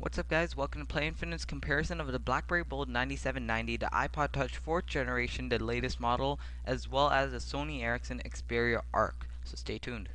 What's up guys, welcome to Play Infinite's comparison of the BlackBerry Bold 9790, the iPod Touch 4th generation, the latest model, as well as the Sony Ericsson Xperia Arc. So stay tuned.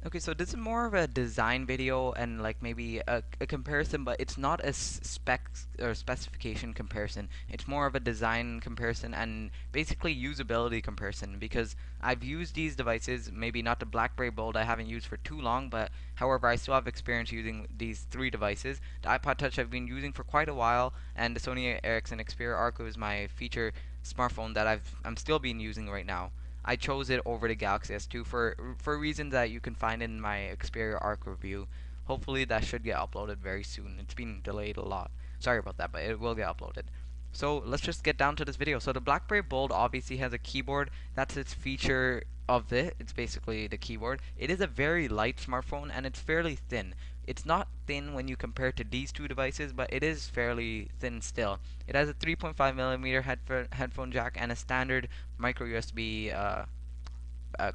Okay, so this is more of a design video and like maybe a comparison, but it's not a specs or specification comparison. It's more of a design comparison and basically usability comparison because I've used these devices, maybe not the BlackBerry Bold I haven't used for too long, but however I still have experience using these three devices. The iPod Touch I've been using for quite a while, and the Sony Ericsson Xperia Arc is my feature smartphone that I'm still being using right now. I chose it over the Galaxy S2 for reasons that you can find in my Xperia Arc review. Hopefully that should get uploaded very soon. It's been delayed a lot. Sorry about that, but it will get uploaded. So let's just get down to this video. So the BlackBerry Bold obviously has a keyboard. That's its feature of it. It's basically the keyboard. It is a very light smartphone and it's fairly thin. It's not thin when you compare it to these two devices, but it is fairly thin still. It has a 3.5mm headphone jack and a standard micro USB uh,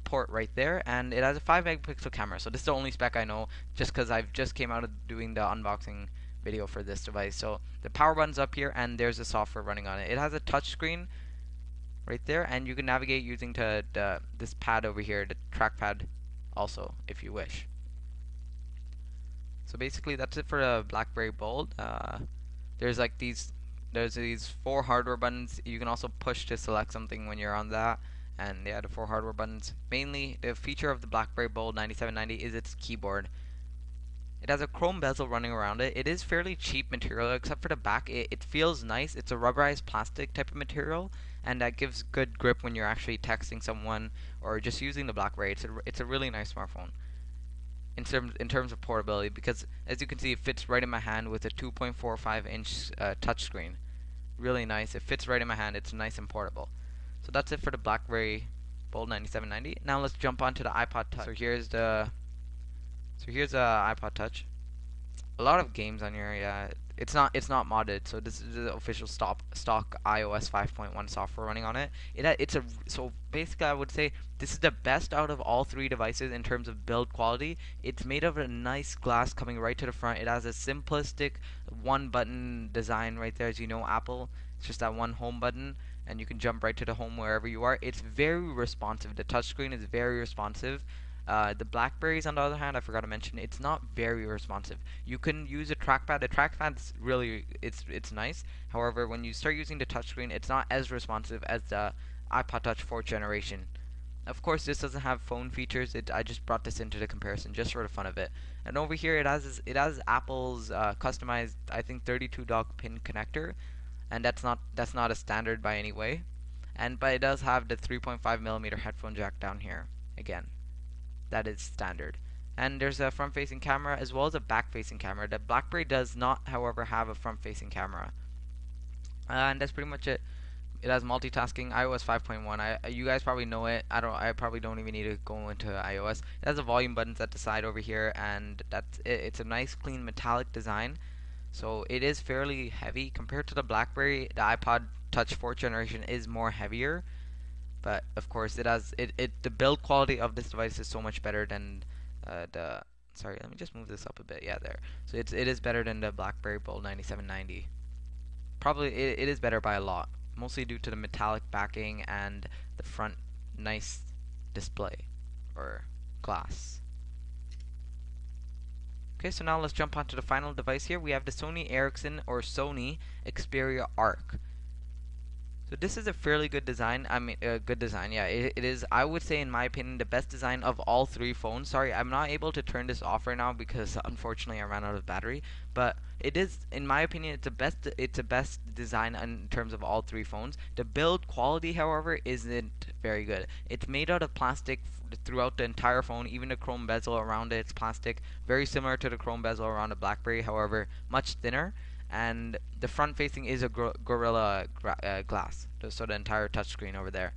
port right there, and it has a 5 megapixel camera. So this is the only spec I know, just because I've just came out of doing the unboxing video for this device. So the power button's up here, and there's the software running on it. It has a touch screen right there, and you can navigate using this pad over here, the trackpad, also if you wish. So basically that's it for the BlackBerry Bold. There's these 4 hardware buttons. You can also push to select something when you're on that. And yeah, the 4 hardware buttons. Mainly, the feature of the BlackBerry Bold 9790 is its keyboard. It has a chrome bezel running around it. It is fairly cheap material, except for the back. It feels nice. It's a rubberized plastic type of material, and that gives good grip when you're actually texting someone or just using the BlackBerry. It's a really nice smartphone in terms of portability, because as you can see, it fits right in my hand with a 2.45-inch touchscreen. Really nice. It fits right in my hand. It's nice and portable. So that's it for the BlackBerry Bold 9790. Now let's jump onto the iPod Touch. So here's the iPod Touch. A lot of games on here. Yeah, it's not modded. So this is the official stock iOS 5.1 software running on it. So basically I would say this is the best out of all three devices in terms of build quality. It's made of a nice glass coming right to the front. It has a simplistic one button design right there. As you know, Apple, it's just that one home button, and you can jump right to the home wherever you are. It's very responsive. The touchscreen is very responsive. The Blackberries, on the other hand, I forgot to mention, it's not very responsive. You can use a trackpad. The trackpad's really, it's nice. However, when you start using the touchscreen, it's not as responsive as the iPod Touch 4th generation. Of course, this doesn't have phone features. I just brought this into the comparison just for the fun of it. And over here, it has Apple's customized, I think, 32 dog pin connector, and that's not a standard by any way. But it does have the 3.5mm headphone jack down here again. That is standard. And there's a front-facing camera as well as a back-facing camera. The BlackBerry does not, however, have a front-facing camera. And that's pretty much it. It has multitasking, iOS 5.1. You guys probably know it. I probably don't even need to go into iOS. It has the volume buttons at the side over here, and that's it. It's a nice, clean, metallic design. So it is fairly heavy compared to the BlackBerry. The iPod Touch 4th generation is more heavier. But of course, the build quality of this device is so much better than sorry, let me just move this up a bit. Yeah, there. So it is better than the BlackBerry Bold 9790. Probably it is better by a lot, mostly due to the metallic backing and the front nice display or glass. Okay, so now let's jump onto the final device here. We have the Sony Ericsson or Sony Xperia Arc. So this is a fairly good design. I mean, good design. Yeah, it is. I would say, in my opinion, the best design of all three phones. Sorry, I'm not able to turn this off right now because unfortunately I ran out of battery. But it is, in my opinion, it's the best. It's the best design in terms of all three phones. The build quality, however, isn't very good. It's made out of plastic throughout the entire phone. Even the chrome bezel around it's plastic, very similar to the chrome bezel around a BlackBerry. However, much thinner. And the front facing is a Gorilla Glass, so the entire touchscreen over there.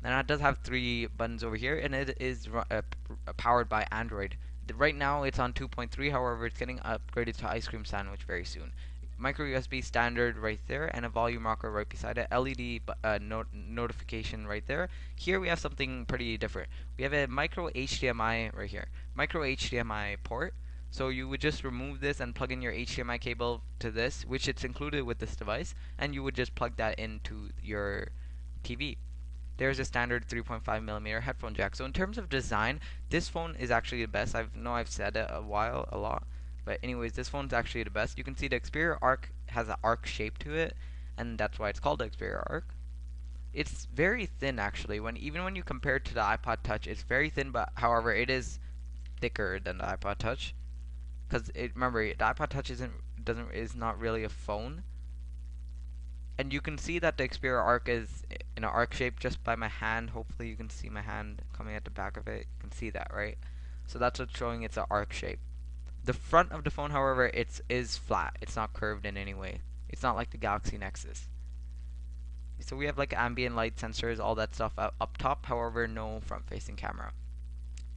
And it does have 3 buttons over here, and it is powered by Android. Right now it's on 2.3, however it's getting upgraded to Ice Cream Sandwich very soon. micro USB standard right there, and a volume rocker right beside it. LED notification right there. Here we have something pretty different. We have a micro HDMI right here. Micro HDMI port. So you would just remove this and plug in your HDMI cable to this, which it's included with this device, and you would just plug that into your TV. There's a standard 3.5 millimeter headphone jack. So in terms of design, this phone is actually the best. I've said it a lot, but anyways, this phone's actually the best. You can see the Xperia Arc has an arc shape to it, and that's why it's called the Xperia Arc. It's very thin actually. Even when you compare it to the iPod Touch, it's very thin, but however, it is thicker than the iPod Touch. Because remember, the iPod Touch is not really a phone. And you can see that the Xperia Arc is in an arc shape just by my hand. Hopefully you can see my hand coming at the back of it. You can see that, right? So that's what's showing it's an arc shape. The front of the phone, however, is flat. It's not curved in any way. It's not like the Galaxy Nexus. So we have like ambient light sensors, all that stuff up top. However, no front-facing camera.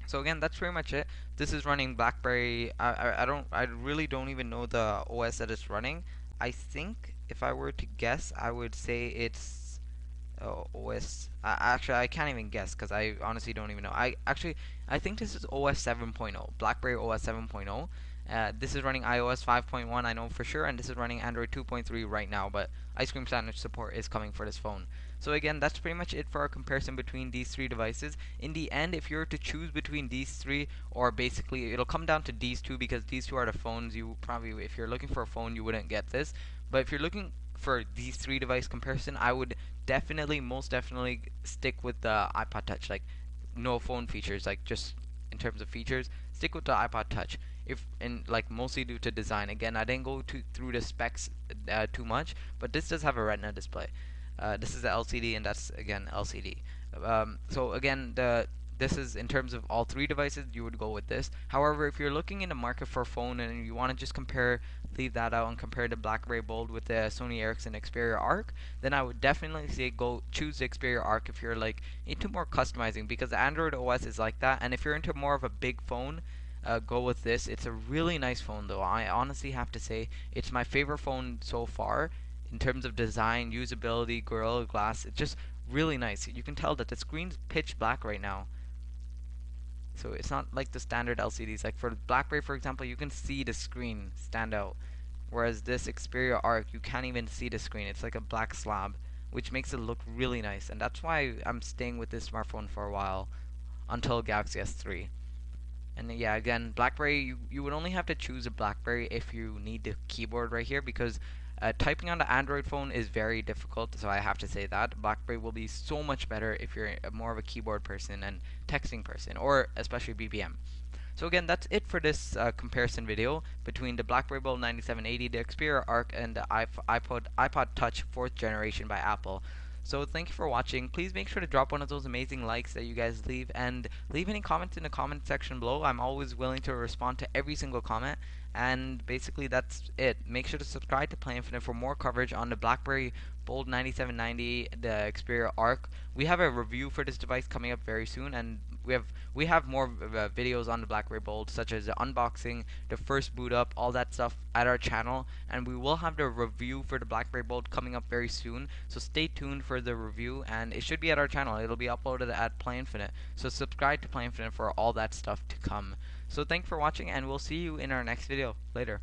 So again, that's pretty much it. This is running BlackBerry. I really don't even know the OS that it's running. I think if I were to guess, I would say it's OS. Actually, I can't even guess because I honestly don't even know. I think this is OS 7.0, BlackBerry OS 7.0. This is running iOS 5.1, I know for sure, and this is running Android 2.3 right now, but Ice Cream Sandwich support is coming for this phone. So again, that's pretty much it for our comparison between these three devices. In the end, if you were to choose between these three, or basically it'll come down to these two, because these two are the phones you probably, if you're looking for a phone, you wouldn't get this. But if you're looking for these three device comparison, I would most definitely stick with the iPod Touch. Like, no phone features, like just in terms of features, stick with the iPod Touch. If and like mostly due to design. Again, I didn't go through the specs too much, but this does have a Retina display. This is the LCD, and that's again LCD. So again, this is in terms of all three devices, you would go with this. However, if you're looking in the market for a phone and you want to just leave that out and compare the BlackBerry Bold with the Sony Ericsson Xperia Arc, then I would definitely say go choose the Xperia Arc if you're like into more customizing, because the Android OS is like that. And if you're into more of a big phone, go with this. It's a really nice phone though. I honestly have to say it's my favorite phone so far in terms of design, usability, Gorilla Glass. It's just really nice. You can tell that the screen's pitch black right now. So it's not like the standard LCDs. Like for BlackBerry, for example, you can see the screen stand out. Whereas this Xperia Arc, you can't even see the screen. It's like a black slab, which makes it look really nice. And that's why I'm staying with this smartphone for a while until Galaxy S3. And yeah, again, BlackBerry, you would only have to choose a BlackBerry if you need the keyboard right here, because typing on the Android phone is very difficult, so I have to say that. BlackBerry will be so much better if you're more of a keyboard person and texting person, or especially BBM. So again, that's it for this comparison video between the BlackBerry Bold 9780, the Xperia Arc, and the iPod Touch 4th generation by Apple. So thank you for watching. Please make sure to drop one of those amazing likes that you guys leave, and leave any comments in the comment section below. I'm always willing to respond to every single comment. And basically that's it. Make sure to subscribe to Play Infinite for more coverage on the BlackBerry Bold 9790, the Xperia Arc. We have a review for this device coming up very soon, and we have more videos on the BlackBerry Bold, such as the unboxing, the first boot up, all that stuff at our channel. And we will have the review for the BlackBerry Bold coming up very soon, so stay tuned for the review, and it should be at our channel. It'll be uploaded at Play Infinite, so subscribe to Play Infinite for all that stuff to come. So thanks for watching, and we'll see you in our next video. Later.